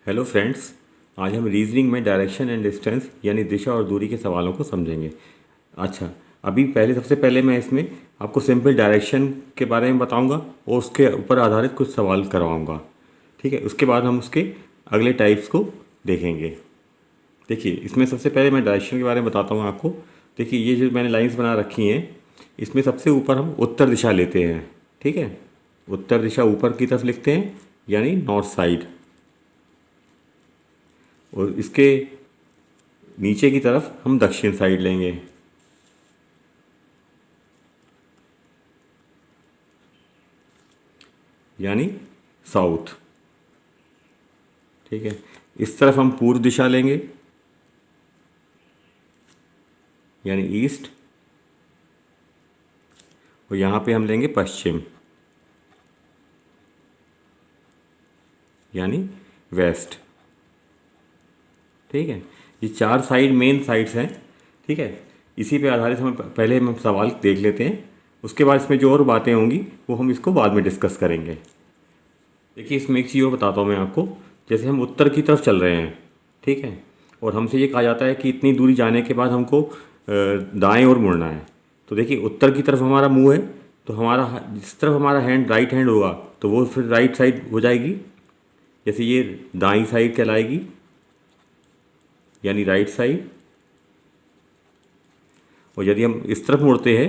Hello friends. आज हम reasoning में डायरेक्शन एंड डिस्टेंस यानी दिशा और दूरी के सवालों को समझेंगे। अच्छा, अभी सबसे पहले मैं इसमें आपको सिंपल डायरेक्शन के बारे में बताऊंगा और उसके ऊपर आधारित कुछ सवाल करवाऊंगा। ठीक है, उसके बाद हम उसके अगले टाइप्स को देखेंगे। देखिए, इसमें सबसे पहले मैं डायरेक्शन के बारे में बताता हूँ आपको। देखिए, ये जो मैंने लाइंस बना रखी हैं, इसमें सबसे ऊपर हम उत्तर दिशा लेते हैं। ठीक है, उत्तर दिशा ऊपर की तरफ लिखते हैं यानी नॉर्थ साइड, और इसके नीचे की तरफ हम दक्षिण साइड लेंगे यानी साउथ। ठीक है, इस तरफ हम पूर्व दिशा लेंगे यानी ईस्ट, और यहाँ पे हम लेंगे पश्चिम यानी वेस्ट। ठीक है, ये चार साइड मेन साइड्स हैं। ठीक है, इसी पे आधारित हम पहले हम सवाल देख लेते हैं, उसके बाद इसमें जो और बातें होंगी वो हम इसको बाद में डिस्कस करेंगे। देखिए, इसमें एक चीज़ और बताता हूँ मैं आपको। जैसे हम उत्तर की तरफ चल रहे हैं, ठीक है, और हमसे ये कहा जाता है कि इतनी दूरी जाने के बाद हमको दाएं ओर मुड़ना है। तो देखिए, उत्तर की तरफ हमारा मुंह है, तो हमारा जिस तरफ हमारा हैंड राइट हैंड होगा तो वो फिर राइट साइड हो जाएगी। जैसे ये दाईं साइड कहलाएगी यानी राइट साइड, और यदि हम इस तरफ मुड़ते हैं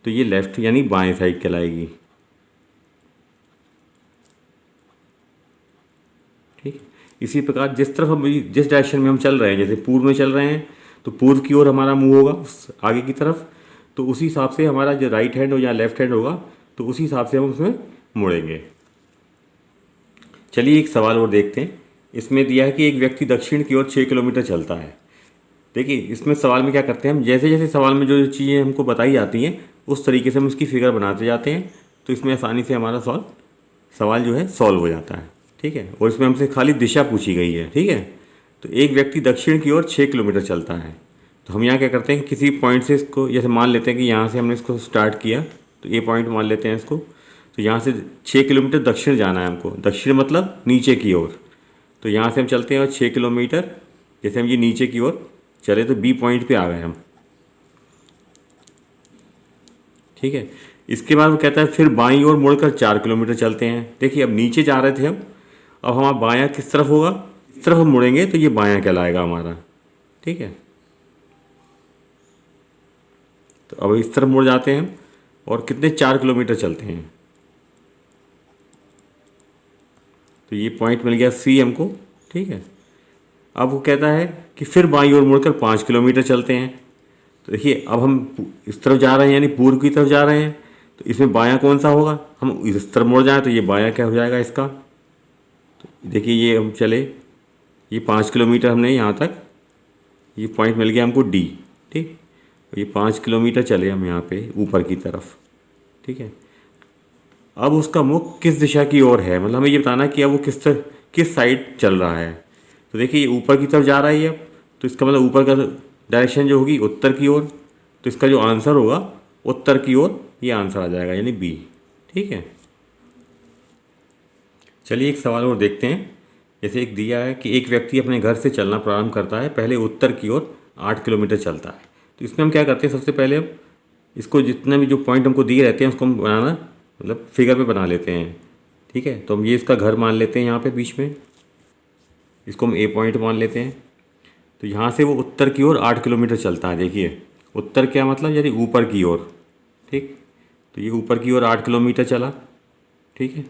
तो ये लेफ्ट यानी बाएं साइड कहलाएगी। ठीक, इसी प्रकार जिस तरफ हम जिस डायरेक्शन में हम चल रहे हैं, जैसे पूर्व में चल रहे हैं तो पूर्व की ओर हमारा मुंह होगा उस आगे की तरफ, तो उसी हिसाब से हमारा जो राइट हैंड हो या लेफ्ट हैंड होगा तो उसी हिसाब से हम उसमें मुड़ेंगे। चलिए एक सवाल और देखते हैं। इसमें दिया है कि एक व्यक्ति दक्षिण की ओर 6 किलोमीटर चलता है। देखिए, इसमें सवाल में क्या करते हैं हम, जैसे जैसे सवाल में जो चीज़ें हमको बताई जाती हैं उस तरीके से हम उसकी फिगर बनाते जाते हैं, तो इसमें आसानी से हमारा सवाल जो है सॉल्व हो जाता है। ठीक है, और इसमें हमसे खाली दिशा पूछी गई है। ठीक है, तो एक व्यक्ति दक्षिण की ओर 6 किलोमीटर चलता है, तो हम यहाँ क्या करते हैं, किसी पॉइंट से इसको जैसे मान लेते हैं कि यहाँ से हमने इसको स्टार्ट किया, तो ये पॉइंट मान लेते हैं इसको। तो यहाँ से 6 किलोमीटर दक्षिण जाना है हमको, दक्षिण मतलब नीचे की ओर। तो यहाँ से हम चलते हैं और 6 किलोमीटर, जैसे हम ये नीचे की ओर चले तो बी पॉइंट पे आ गए हम। ठीक है, इसके बाद वो कहता है फिर बाईं ओर मुड़कर 4 किलोमीटर चलते हैं। देखिए, अब नीचे जा रहे थे हम, अब हमारा बायां किस तरफ होगा, इस तरफ हम मुड़ेंगे तो ये बायां कहलाएगा हमारा। ठीक है, तो अब इस तरफ मुड़ जाते हैं हम और कितने 4 किलोमीटर चलते हैं, तो ये पॉइंट मिल गया सी हमको। ठीक है, अब वो कहता है कि फिर बाईं ओर मुड़कर 5 किलोमीटर चलते हैं। तो देखिए, अब हम इस तरफ जा रहे हैं यानी पूर्व की तरफ जा रहे हैं, तो इसमें बायां कौन सा होगा, हम इस तरफ मुड़ जाएं तो ये बायां क्या हो जाएगा इसका। तो देखिए, ये हम चले, ये 5 किलोमीटर हमने यहाँ तक, ये पॉइंट मिल गया हमको डी। ठीक, तो ये 5 किलोमीटर चले हम यहाँ पे ऊपर की तरफ। ठीक है, अब उसका मुख किस दिशा की ओर है, मतलब हमें ये बताना है कि अब वो किस साइड चल रहा है। तो देखिए, ये ऊपर की तरफ जा रहा है अब, तो इसका मतलब ऊपर का डायरेक्शन जो होगी उत्तर की ओर, तो इसका जो आंसर होगा उत्तर की ओर ये आंसर आ जाएगा यानी बी। ठीक है, चलिए एक सवाल और देखते हैं। जैसे एक दिया है कि एक व्यक्ति अपने घर से चलना प्रारंभ करता है, पहले उत्तर की ओर 8 किलोमीटर चलता है। तो इसमें हम क्या करते हैं, सबसे पहले हम इसको जितने भी जो पॉइंट हमको दिए रहते हैं उसको हम बनाना मतलब फिगर में बना लेते हैं। ठीक है, तो हम ये इसका घर मान लेते हैं, यहाँ पे बीच में इसको हम ए पॉइंट मान लेते हैं। तो यहाँ से वो उत्तर की ओर 8 किलोमीटर चलता है। देखिए, उत्तर क्या मतलब यानी ऊपर की ओर। ठीक, तो ये ऊपर की ओर 8 किलोमीटर चला। ठीक है,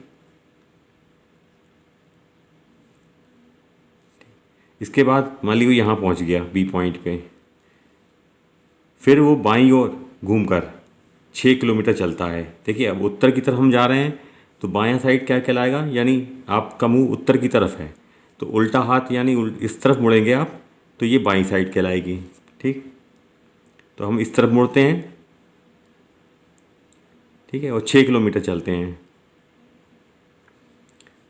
इसके बाद मान लीजिए यहाँ पहुँच गया बी पॉइंट पे, फिर वो बाईं ओर घूमकर 6 किलोमीटर चलता है। देखिए, अब उत्तर की तरफ हम जा रहे हैं तो बायां साइड क्या कहलाएगा, यानी आपका मुंह उत्तर की तरफ है तो उल्टा हाथ यानी इस तरफ मुड़ेंगे आप, तो ये बाईं साइड कहलाएगी। ठीक, तो हम इस तरफ मुड़ते हैं। ठीक है, और 6 किलोमीटर चलते हैं।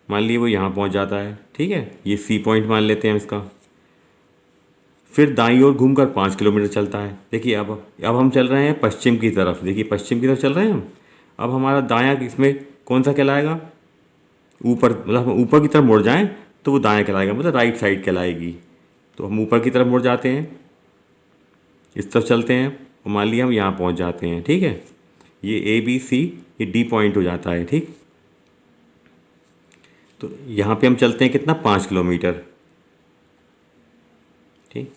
मान लीजिए वो यहाँ पहुँच जाता है। ठीक है, ये सी पॉइंट मान लेते हैं इसका। फिर दाईं ओर घूमकर 5 किलोमीटर चलता है। देखिए, अब हम चल रहे हैं पश्चिम की तरफ। देखिए, पश्चिम की तरफ चल रहे हैं हम। अब हमारा दायां इसमें कौन सा कहलाएगा, ऊपर, मतलब हम ऊपर की तरफ मुड़ जाएं तो वो दाएं कहलाएगा, मतलब राइट साइड कहलाएगी। तो हम ऊपर की तरफ मुड़ जाते हैं, इस तरफ चलते हैं और मान लिया हम यहाँ पहुँच जाते हैं। ठीक है, ये ए बी सी ये डी पॉइंट हो जाता है। ठीक, तो यहाँ पे हम चलते हैं कितना, 5 किलोमीटर। ठीक,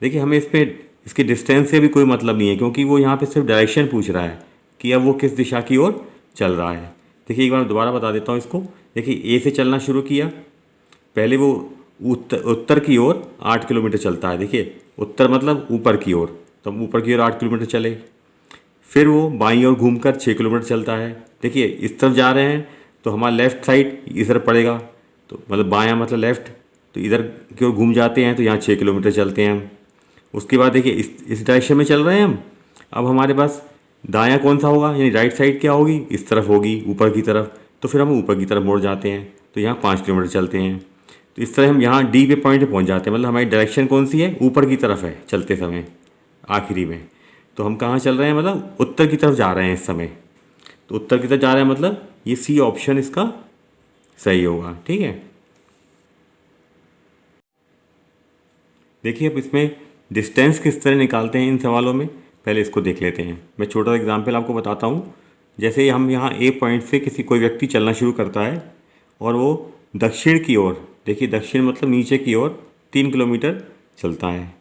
देखिए हमें इस पर इसके डिस्टेंस से भी कोई मतलब नहीं है, क्योंकि वो यहाँ पे सिर्फ डायरेक्शन पूछ रहा है कि अब वो किस दिशा की ओर चल रहा है। देखिए एक बार दोबारा बता देता हूँ इसको। देखिए ए से चलना शुरू किया, पहले वो उत्तर की ओर 8 किलोमीटर चलता है। देखिए उत्तर मतलब ऊपर की ओर, तो हम ऊपर की ओर 8 किलोमीटर चले। फिर वो बाईं ओर घूमकर 6 किलोमीटर चलता है। देखिए इस तरफ जा रहे हैं तो हमारा लेफ़्ट साइड इधर पड़ेगा, तो मतलब बायां मतलब लेफ़्ट, तो इधर की ओर घूम जाते हैं तो यहाँ 6 किलोमीटर चलते हैं हम। उसके बाद देखिए इस डायरेक्शन में चल रहे हैं हम। अब हमारे पास दायां कौन सा होगा, यानी राइट साइड क्या होगी, इस तरफ होगी, ऊपर की तरफ। तो फिर हम ऊपर की तरफ मुड़ जाते हैं, तो यहाँ 5 किलोमीटर चलते हैं। तो इस तरह हम यहाँ डी पे पॉइंट पे पहुँच जाते हैं, मतलब हमारी डायरेक्शन कौन सी है, ऊपर की तरफ है चलते समय आखिरी में। तो हम कहाँ चल रहे हैं, मतलब उत्तर की तरफ जा रहे हैं इस समय। तो उत्तर की तरफ जा रहे हैं मतलब ये सी ऑप्शन इसका सही होगा। ठीक है, देखिए अब इसमें डिस्टेंस किस तरह निकालते हैं इन सवालों में, पहले इसको देख लेते हैं। मैं छोटा सा एग्जाम्पल आपको बताता हूँ। जैसे हम यहाँ ए पॉइंट से कोई व्यक्ति चलना शुरू करता है और वो दक्षिण की ओर, देखिए दक्षिण मतलब नीचे की ओर 3 किलोमीटर चलता है।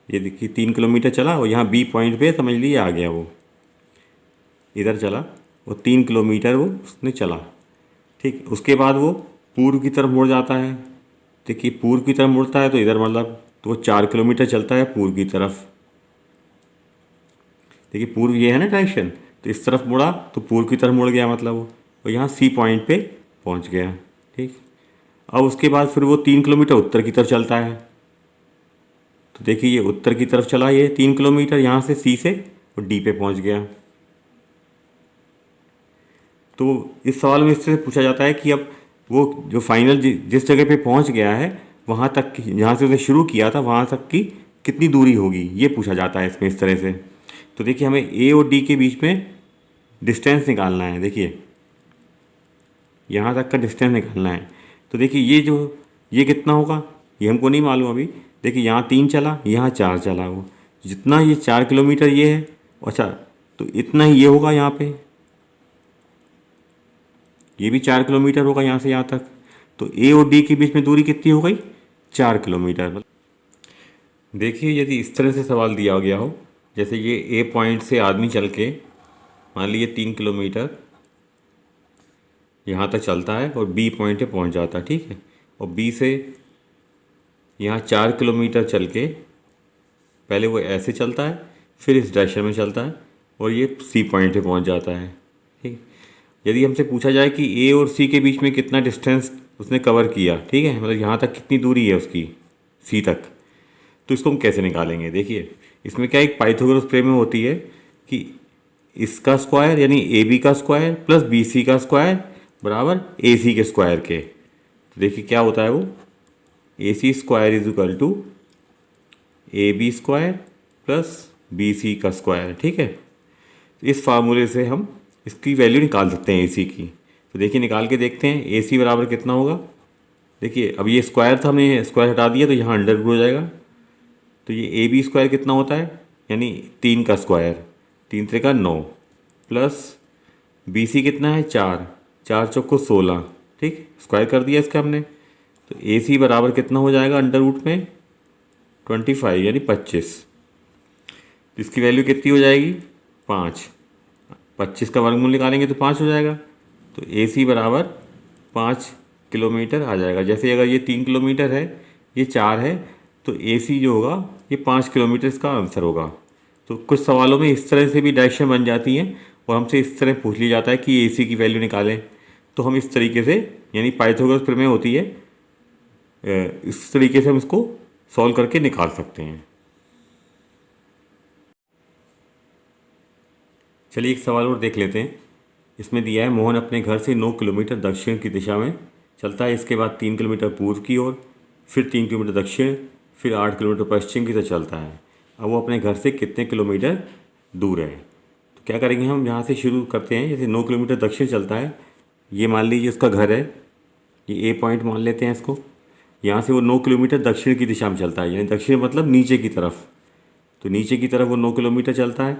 ये देखिए 3 किलोमीटर चला और यहाँ बी पॉइंट पे समझ लीजिए आ गया, वो इधर चला और 3 किलोमीटर वो उसने चला। ठीक, उसके बाद वो पूर्व की तरफ मुड़ जाता है। देखिए पूर्व की तरफ मुड़ता है तो इधर मतलब तो वो 4 किलोमीटर चलता है पूर्व की तरफ। देखिए पूर्व ये है ना डायरेक्शन, तो इस तरफ मुड़ा तो पूर्व की तरफ मुड़ गया मतलब वो, और यहाँ सी पॉइंट पे पहुँच गया। ठीक, अब उसके बाद फिर वो 3 किलोमीटर उत्तर की तरफ चलता है। तो देखिए ये उत्तर की तरफ चला, ये 3 किलोमीटर यहाँ से सी से और डी पे पहुँच गया। तो इस सवाल में इससे पूछा जाता है कि अब वो जो फाइनल जिस जगह पे पहुंच गया है वहाँ तक की, जहाँ से उसने शुरू किया था वहाँ तक की कितनी दूरी होगी, ये पूछा जाता है इसमें इस तरह से। तो देखिए हमें ए और डी के बीच में डिस्टेंस निकालना है। देखिए यहाँ तक का डिस्टेंस निकालना है। तो देखिए ये कितना होगा, ये हमको नहीं मालूम अभी। देखिए यहाँ 3 चला, यहाँ 4 चला, वो जितना ये 4 किलोमीटर ये है, अच्छा तो इतना ही ये होगा यहाँ पे, ये भी 4 किलोमीटर होगा यहाँ से यहाँ तक। तो ए और डी के बीच में दूरी कितनी हो गई, 4 किलोमीटर। देखिए यदि इस तरह से सवाल दिया गया हो, जैसे ये ए पॉइंट से आदमी चल के मान लीजिए 3 किलोमीटर यहाँ तक चलता है और बी पॉइंट पे पहुँच जाता है। ठीक है, और बी से यहाँ 4 किलोमीटर चल के पहले वो ऐसे चलता है, फिर इस डायरेक्शन में चलता है और ये सी पॉइंट पे पहुँच जाता है। ठीक, यदि हमसे पूछा जाए कि ए और सी के बीच में कितना डिस्टेंस उसने कवर किया, ठीक है, मतलब यहाँ तक कितनी दूरी है उसकी सी तक, तो इसको हम कैसे निकालेंगे। देखिए इसमें क्या एक पाइथागोरस प्रमेय होती है कि इसका स्क्वायर यानी ए बी का स्क्वायर प्लस बी सी का स्क्वायर बराबर ए सी के स्क्वायर के। तो देखिए क्या होता है वो, A C square is equal to A B square plus B C का स्क्वायर। ठीक है, इस फार्मूले से हम इसकी वैल्यू निकाल सकते हैं ए सी की। तो देखिए निकाल के देखते हैं ए सी बराबर कितना होगा। देखिए अब ये स्क्वायर था, हमने स्क्वायर हटा दिया तो यहाँ अंडर रूट हो जाएगा। तो ये ए बी स्क्वायर कितना होता है, यानी 3 का स्क्वायर, 3 त्रिका 9 प्लस बी सी कितना है 4, 4 चौको 16। ठीक, स्क्वायर कर दिया इसका हमने। तो ए सी बराबर कितना हो जाएगा अंडर रूट में 25 यानी 25। तो इसकी वैल्यू कितनी हो जाएगी 5। 25 का वर्गमूल निकालेंगे तो 5 हो जाएगा। तो ए सी बराबर 5 किलोमीटर आ जाएगा। जैसे अगर ये 3 किलोमीटर है, ये 4 है, तो ए सी जो होगा ये 5 किलोमीटर इसका आंसर होगा। तो कुछ सवालों में इस तरह से भी डायरेक्शन बन जाती हैं और हमसे इस तरह पूछ लिया जाता है कि ए सी की वैल्यू निकालें, तो हम इस तरीके से, यानी पाइथागोरस प्रमेय होती है, इस तरीके से हम इसको सॉल्व करके निकाल सकते हैं। चलिए एक सवाल और देख लेते हैं। इसमें दिया है मोहन अपने घर से 9 किलोमीटर दक्षिण की दिशा में चलता है, इसके बाद 3 किलोमीटर पूर्व की ओर, फिर 3 किलोमीटर दक्षिण, फिर 8 किलोमीटर पश्चिम की तरफ चलता है। अब वो अपने घर से कितने किलोमीटर दूर है। तो क्या करेंगे, हम यहाँ से शुरू करते हैं। जैसे 9 किलोमीटर दक्षिण चलता है, ये मान लीजिए उसका घर है, ये ए पॉइंट मान लेते हैं इसको। यहाँ से वो 9 किलोमीटर दक्षिण की दिशा में चलता है, यानी दक्षिण मतलब नीचे की तरफ। तो नीचे की तरफ वो 9 किलोमीटर चलता है।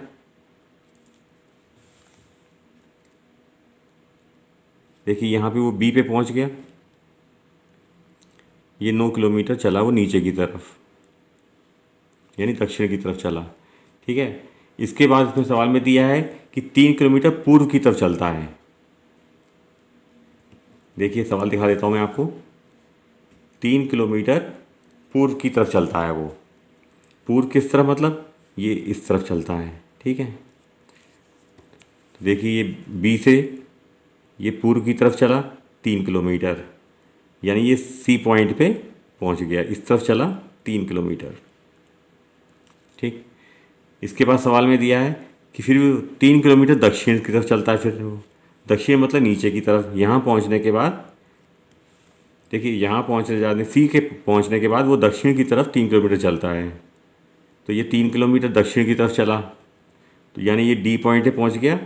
देखिए यहाँ पे वो बी पे पहुँच गया, ये 9 किलोमीटर चला वो नीचे की तरफ, यानी दक्षिण की तरफ चला। ठीक है, इसके बाद इसमें सवाल में दिया है कि 3 किलोमीटर पूर्व की तरफ चलता है। देखिए सवाल दिखा देता हूँ मैं आपको। 3 किलोमीटर पूर्व की तरफ चलता है वो। पूर्व किस तरफ, मतलब ये इस तरफ चलता है। ठीक है, तो देखिए ये बी से ये पूर्व की तरफ चला 3 किलोमीटर, यानी ये सी पॉइंट पे पहुंच गया, इस तरफ चला 3 किलोमीटर। ठीक, इसके बाद सवाल में दिया है कि फिर 3 किलोमीटर दक्षिण की तरफ चलता है। फिर वो दक्षिण मतलब नीचे की तरफ। यहाँ पहुँचने के बाद देखिए, यहाँ पहुँचने जाने सी के पहुँचने के बाद वो दक्षिण की तरफ 3 किलोमीटर चलता है। तो ये 3 किलोमीटर दक्षिण की तरफ चला, तो यानी ये डी पॉइंट पे पहुँच गया,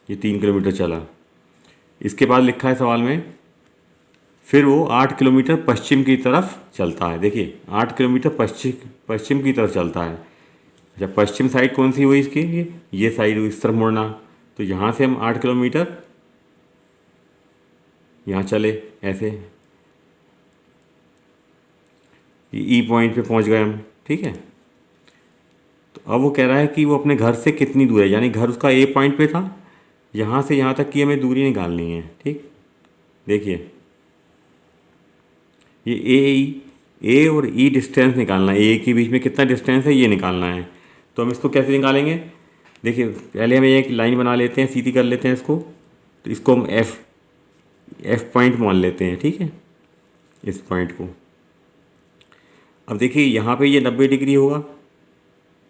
ये 3 किलोमीटर चला। इसके बाद लिखा है सवाल में, फिर वो 8 किलोमीटर पश्चिम की तरफ चलता है। देखिए 8 किलोमीटर पश्चिम की तरफ चलता है। अच्छा, पश्चिम साइड कौन सी हुई इसकी, ये साइड हुई, इस तरफ मुड़ना। तो यहाँ से हम 8 किलोमीटर यहाँ चले ऐसे, ये ई पॉइंट पे पहुँच गए हम। ठीक है, तो अब वो कह रहा है कि वो अपने घर से कितनी दूर है, यानी घर उसका ए पॉइंट पे था, यहाँ से यहाँ तक की हमें दूरी निकालनी है। ठीक, देखिए ये ए और ई डिस्टेंस निकालना है, ए के बीच में कितना डिस्टेंस है ये निकालना है। तो हम इसको कैसे निकालेंगे, देखिए पहले हम एक लाइन बना लेते हैं, सीधी कर लेते हैं इसको। तो इसको हम एफ पॉइंट मान लेते हैं। ठीक है, इस पॉइंट को। अब देखिए यहाँ पे ये 90 डिग्री होगा,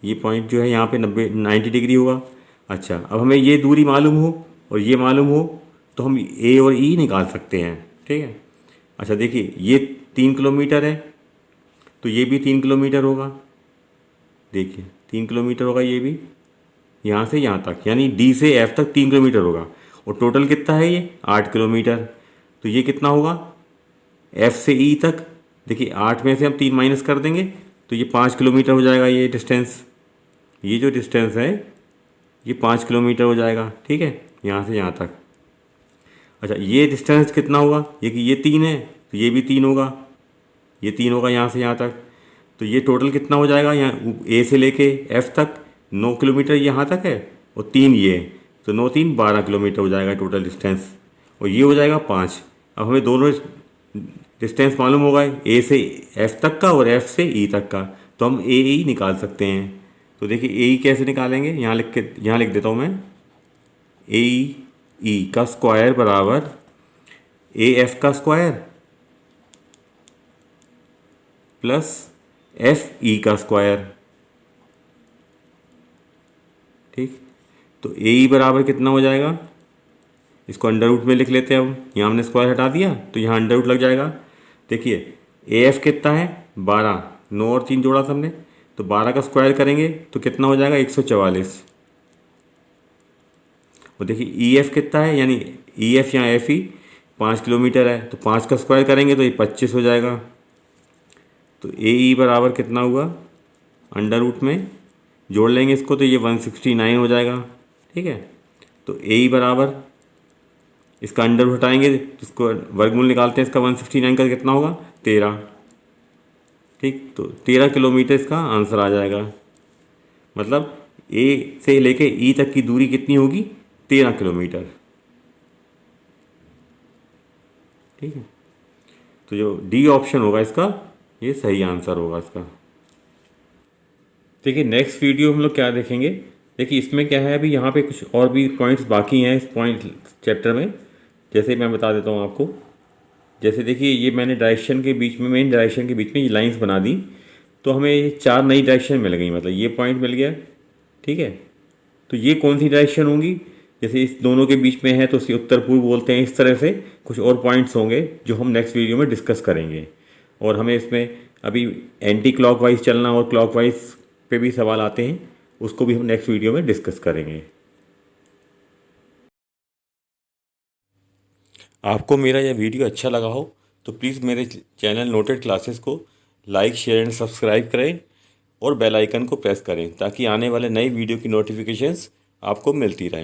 ये पॉइंट जो है यहाँ पे 90 डिग्री होगा। अच्छा, अब हमें ये दूरी मालूम हो और ये मालूम हो तो हम ए और ई निकाल सकते हैं। ठीक है, अच्छा देखिए ये 3 किलोमीटर है, तो ये भी 3 किलोमीटर होगा। देखिए 3 किलोमीटर होगा ये भी, यहाँ से यहाँ तक, यानी डी से एफ तक 3 किलोमीटर होगा। और टोटल कितना है ये 8 किलोमीटर। तो ये कितना होगा एफ से ई तक, देखिए 8 में से हम 3 माइनस कर देंगे तो ये 5 किलोमीटर हो जाएगा। ये डिस्टेंस, ये जो डिस्टेंस है ये 5 किलोमीटर हो जाएगा। ठीक है, यहाँ से यहाँ तक। अच्छा, ये डिस्टेंस कितना होगा, ये कि ये 3 है तो ये भी 3 होगा, ये 3 होगा यहाँ से यहाँ तक। तो ये टोटल कितना हो जाएगा, यहाँ ए से लेके एफ तक 9 किलोमीटर यहाँ तक है और 3 ये, तो 9 3 12 किलोमीटर हो जाएगा टोटल डिस्टेंस। और ये हो जाएगा 5। अब हमें दोनों डिस्टेंस मालूम होगा, ए से एफ तक का और एफ से ई तक का, तो हम ए ई निकाल सकते हैं। तो देखिए ए ई कैसे निकालेंगे, यहाँ लिख देता हूँ मैं, ए ई का स्क्वायर बराबर ए एफ का स्क्वायर प्लस एफ ई का स्क्वायर। ठीक, तो ए ई बराबर कितना हो जाएगा, इसको अंडर रूट में लिख लेते हैं हम, यहाँ हमने स्क्वायर हटा दिया तो यहाँ अंडर रूट लग जाएगा। देखिए ए एफ कितना है 12, 9 और 3 जोड़ा हमने, तो 12 का स्क्वायर करेंगे तो कितना हो जाएगा 144। और देखिए ई एफ कितना है, यानी ई एफ या एफ ई 5 किलोमीटर है, तो 5 का स्क्वायर करेंगे तो ये 25 हो जाएगा। तो ए ई बराबर कितना हुआ, अंडर रूट में जोड़ लेंगे इसको तो ये 169 हो जाएगा। ठीक है, तो ए ई बराबर, इसका अंडर रूट हटाएंगे, इसको वर्गमूल निकालते हैं, इसका 169 का कितना होगा 13। ठीक, तो 13 किलोमीटर इसका आंसर आ जाएगा। मतलब ए से लेके ई तक की दूरी कितनी होगी 13 किलोमीटर। ठीक है, तो जो डी ऑप्शन होगा इसका ये सही आंसर होगा इसका। देखिए नेक्स्ट वीडियो हम लोग क्या देखेंगे, देखिए इसमें क्या है, अभी यहाँ पे कुछ और भी पॉइंट्स बाकी हैं इस पॉइंट चैप्टर में। जैसे मैं बता देता हूँ आपको, जैसे देखिए ये मैंने डायरेक्शन के बीच में, मेन डायरेक्शन के बीच में ये लाइंस बना दी, तो हमें ये 4 नई डायरेक्शन मिल गई, मतलब ये पॉइंट मिल गया। ठीक है, तो ये कौन सी डायरेक्शन होंगी, जैसे इस दोनों के बीच में है तो उसे उत्तर पूर्व बोलते हैं। इस तरह से कुछ और पॉइंट्स होंगे जो हम नेक्स्ट वीडियो में डिस्कस करेंगे। और हमें इसमें अभी एंटी क्लॉकवाइज चलना और क्लॉकवाइज पे भी सवाल आते हैं, उसको भी हम नेक्स्ट वीडियो में डिस्कस करेंगे। आपको मेरा यह वीडियो अच्छा लगा हो तो प्लीज़ मेरे चैनल नोटेड क्लासेस को लाइक, शेयर एंड सब्सक्राइब करें और बेल आइकन को प्रेस करें ताकि आने वाले नई वीडियो की नोटिफिकेशंस आपको मिलती रहें।